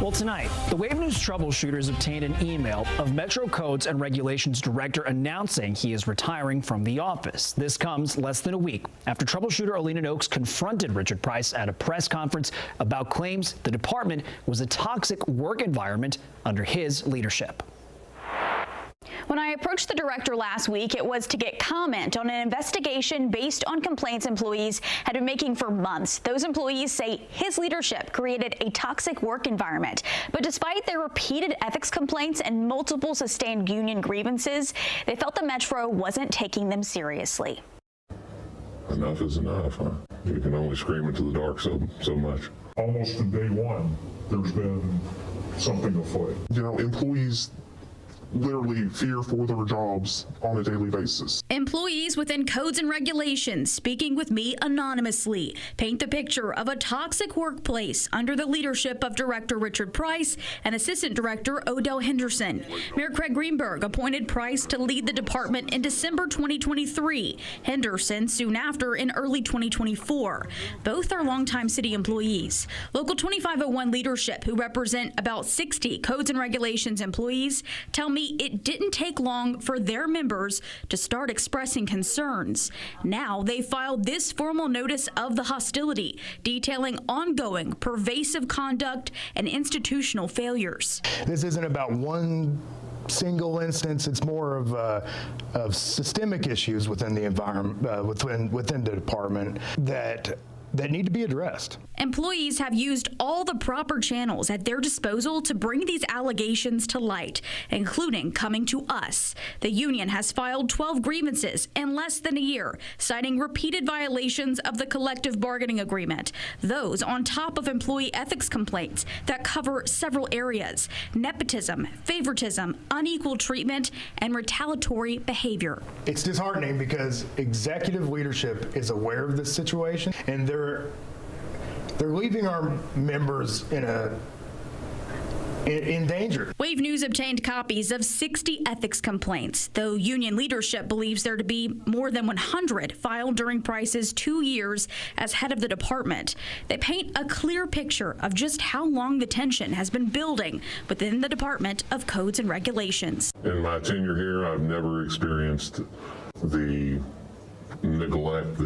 Well, tonight, the Wave News Troubleshooters obtained an email of Metro Codes and Regulations Director announcing he is retiring from the office. This comes less than a week after troubleshooter Alina Noakes confronted Richard Price at a press conference about claims the department was a toxic work environment under his leadership. When I approached the director last week, it was to get comment on an investigation based on complaints employees had been making for months. Those employees say his leadership created a toxic work environment. But despite their repeated ethics complaints and multiple sustained union grievances, they felt the Metro wasn't taking them seriously. Enough is enough, huh? You can only scream into the dark so much. Almost from day one, there's been something afoot. You know, employees literally fear for their jobs on a daily basis. Employees within Codes and Regulations speaking with me anonymously paint the picture of a toxic workplace under the leadership of Director Richard Price and Assistant Director Odell Henderson. Mayor Craig Greenberg appointed Price to lead the department in December 2023. Henderson soon after in early 2024. Both are longtime city employees. Local 2501 leadership, who represent about 60 Codes and Regulations employees, tell me it didn't take long for their members to start expressing concerns. Now they filed this formal notice of the hostility, detailing ongoing pervasive conduct and institutional failures. This isn't about one single instance. It's more of systemic issues within the environment, within the department that need to be addressed. Employees have used all the proper channels at their disposal to bring these allegations to light, including coming to us. The union has filed 12 grievances in less than a year, citing repeated violations of the collective bargaining agreement. Those on top of employee ethics complaints that cover several areas: nepotism, favoritism, unequal treatment, and retaliatory behavior. It's disheartening because executive leadership is aware of this situation, and they're leaving our members in danger. Wave News obtained copies of 60 ethics complaints, though union leadership believes there to be more than 100 filed during Price's 2 years as head of the department. They paint a clear picture of just how long the tension has been building within the Department of Codes and Regulations. In my tenure here, I've never experienced the neglect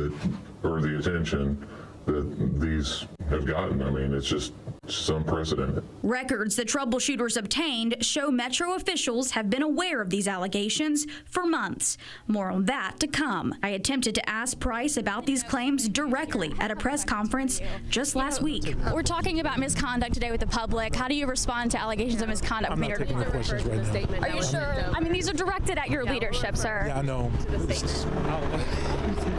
or the attention that these have gotten. I mean, it's just unprecedented. Records the troubleshooters obtained show Metro officials have been aware of these allegations for months. More on that to come. I attempted to ask Price about these claims directly at a press conference just last week. We're talking about misconduct today with the public. How do you respond to allegations of misconduct? I'm not taking the questions right now. Are you sure? I mean, these are directed at your leadership, sir. Yeah, I know.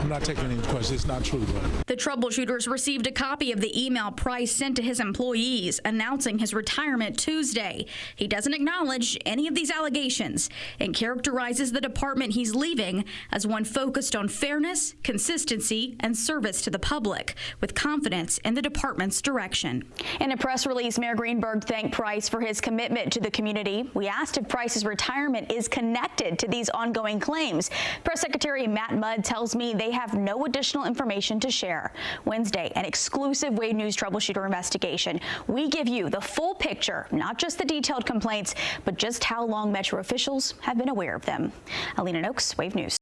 I'm not taking any questions. It's not true, though. The troubleshooters received a copy of the email Price sent to his employees announcing his retirement Tuesday. He doesn't acknowledge any of these allegations and characterizes the department he's leaving as one focused on fairness, consistency, and service to the public, with confidence in the department's direction. In a press release, Mayor Greenberg thanked Price for his commitment to the community. We asked if Price's retirement is connected to these ongoing claims. Press Secretary Matt Mudd tells me they have no additional information to share. Wednesday, an exclusive Wave News troubleshooter investigation. We give you the full picture, not just the detailed complaints, but just how long Metro officials have been aware of them. Alina Noakes, Wave News.